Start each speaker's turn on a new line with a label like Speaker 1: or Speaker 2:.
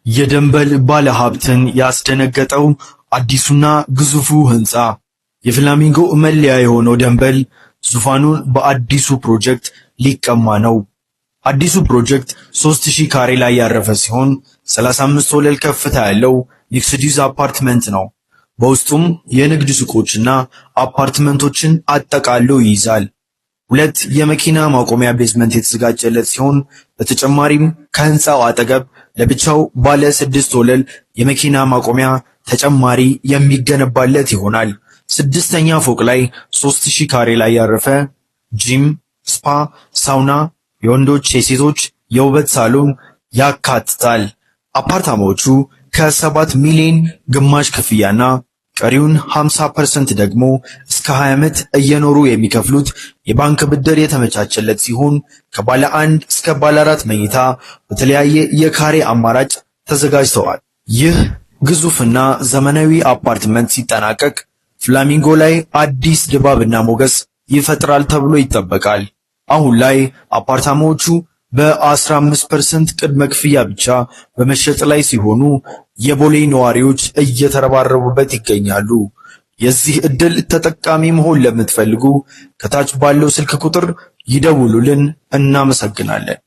Speaker 1: የደንበል ባለሀብትን ያስደነገጠው አዲሱና ግዙፉ ህንፃ። የፍላሚንጎ መለያ የሆነው ደንበል ዙፋኑን በአዲሱ ፕሮጀክት ሊቀማ ነው። አዲሱ ፕሮጀክት 3000 ካሬ ላይ ያረፈ ሲሆን 35 ወለል ከፍታ ያለው ሚክስድ አፓርትመንት ነው። በውስጡም የንግድ ሱቆችና አፓርትመንቶችን አጠቃሎ ይይዛል። ሁለት የመኪና ማቆሚያ ቤዝመንት የተዘጋጀለት ሲሆን በተጨማሪም ከህንፃው አጠገብ ለብቻው ባለ 6 ወለል የመኪና ማቆሚያ ተጨማሪ የሚገነባለት ይሆናል። ስድስተኛ ፎቅ ላይ 3000 ካሬ ላይ ያረፈ ጂም፣ ስፓ፣ ሳውና፣ የወንዶች የሴቶች የውበት ሳሎን ያካትታል። አፓርታማዎቹ ከ7 ሚሊዮን ግማሽ ክፍያና ቀሪውን 50% ደግሞ እስከ 20 ዓመት እየኖሩ የሚከፍሉት የባንክ ብድር የተመቻቸለት ሲሆን ከባለ 1 እስከ ባለ 4 መኝታ በተለያየ የካሬ አማራጭ ተዘጋጅተዋል። ይህ ግዙፍና ዘመናዊ አፓርትመንት ሲጠናቀቅ ፍላሚንጎ ላይ አዲስ ድባብና ሞገስ ይፈጥራል ተብሎ ይጠበቃል። አሁን ላይ አፓርታማዎቹ በ15% ቅድመ ክፍያ ብቻ በመሸጥ ላይ ሲሆኑ የቦሌ ነዋሪዎች እየተረባረቡበት ይገኛሉ። የዚህ እድል ተጠቃሚ መሆን ለምትፈልጉ ከታች ባለው ስልክ ቁጥር ይደውሉልን። እናመሰግናለን።